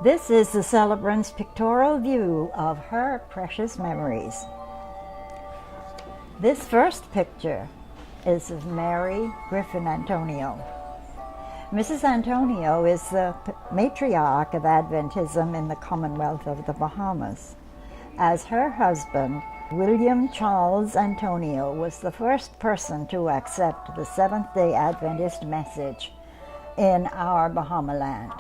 This is the celebrant's pictorial view of her precious memories. This first picture is of Mary Griffin Antonio. Mrs. Antonio is the matriarch of Adventism in the Commonwealth of the Bahamas, as her husband, William Charles Antonio, was the first person to accept the Seventh-day Adventist message in our Bahama land.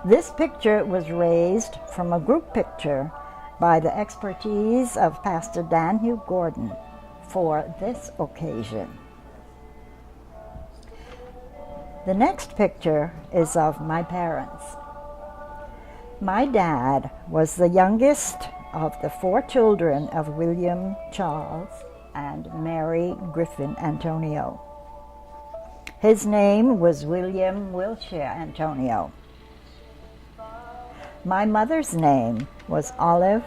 This picture was raised from a group picture by the expertise of Pastor Dan Hugh Gordon for this occasion. The next picture is of my parents. My dad was the youngest of the 4 children of William Charles and Mary Griffin Antonio. His name was William Wilshire Antonio. My mother's name was Olive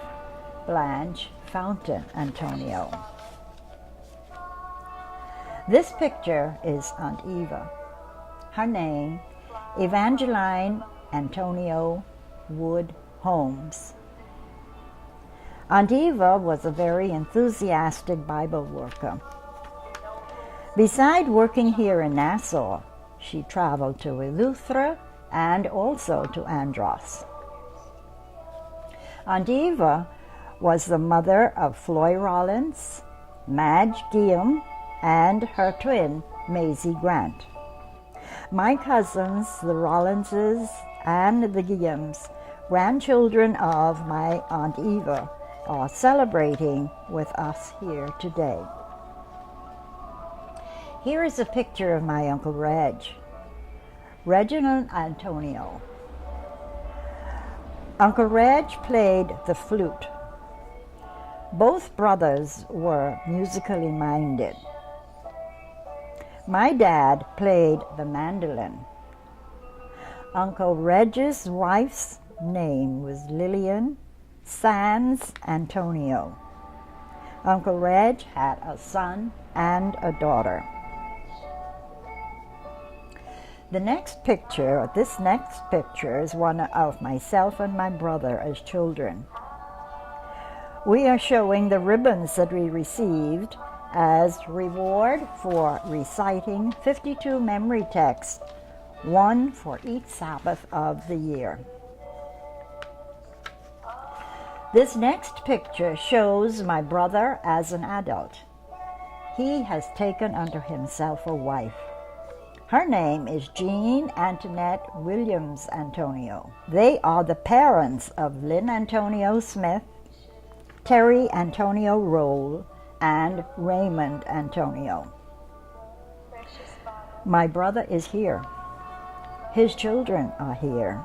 Blanche Fountain Antonio. This picture is Aunt Eva. Her name, Evangeline Antonio Wood Holmes. Aunt Eva was a very enthusiastic Bible worker. Beside working here in Nassau, she traveled to Eleuthera and also to Andros. Aunt Eva was the mother of Floy Rollins, Madge Guillaume, and her twin, Maisie Grant. My cousins, the Rollinses and the Guillaumes, grandchildren of my Aunt Eva, are celebrating with us here today. Here is a picture of my Uncle Reg, Reginald Antonio. Uncle Reg played the flute. Both brothers were musically minded. My dad played the mandolin. Uncle Reg's wife's name was Lillian Sands Antonio. Uncle Reg had a son and a daughter. This next picture is one of myself and my brother as children. We are showing the ribbons that we received as reward for reciting 52 memory texts, one for each Sabbath of the year. This next picture shows my brother as an adult. He has taken unto himself a wife. Her name is Jean Antoinette Williams Antonio. They are the parents of Lynn Antonio Smith, Terry Antonio Roll, and Raymond Antonio. My brother is here. His children are here.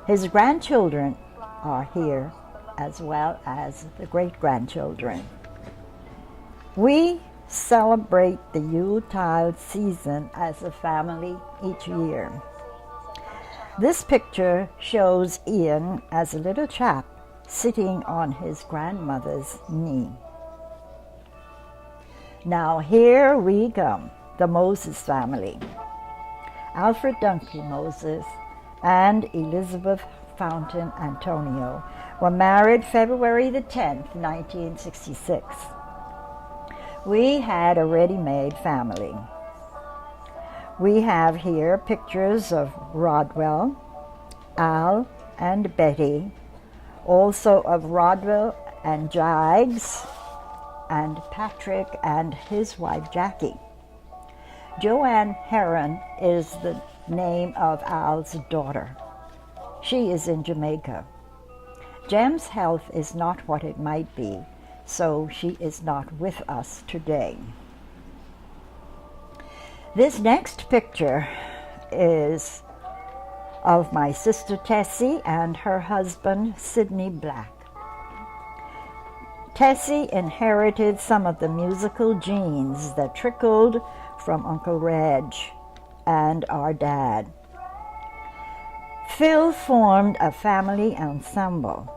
His grandchildren are here, as well as the great-grandchildren. We celebrate the Yuletide season as a family each year. This picture shows Ian as a little chap sitting on his grandmother's knee. Now here we come, the Moses family. Alfred Dunkley Moses and Elizabeth Fountain Antonio were married February the 10th, 1966. We had a ready-made family. We have here pictures of Rodwell, Al, and Betty, also of Rodwell and Jags, and Patrick and his wife Jackie. Joanne Heron is the name of Al's daughter. She is in Jamaica. Jem's health is not what it might be, so she is not with us today. This next picture is of my sister Tessie and her husband Sidney Black. Tessie inherited some of the musical genes that trickled from Uncle Reg and our dad. Phil formed a family ensemble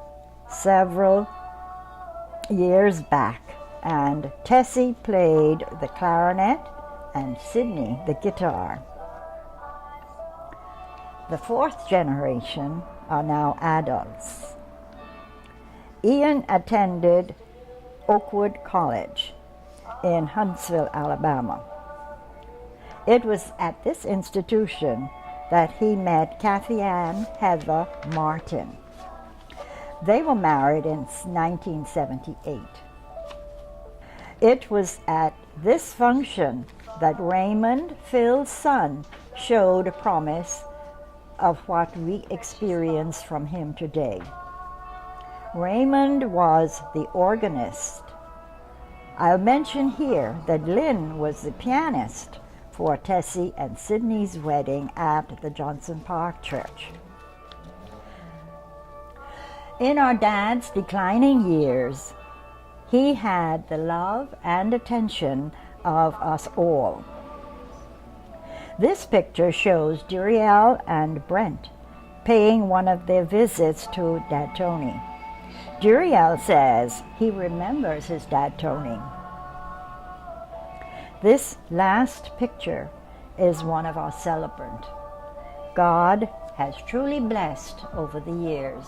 several years back, and Tessie played the clarinet and Sidney the guitar. The 4th generation are now adults. Ian attended Oakwood College in Huntsville, Alabama. It was at this institution that he met Kathy Ann Heather Martin. They were married in 1978. It was at this function that Raymond, Phil's son, showed promise of what we experience from him today. Raymond was the organist. I'll mention here that Lynn was the pianist for Tessie and Sydney's wedding at the Johnson Park Church. In our dad's declining years, he had the love and attention of us all. This picture shows Duriel and Brent paying one of their visits to Dad Tony. Duriel says he remembers his Dad Tony. This last picture is one of our celebrants. God has truly blessed over the years.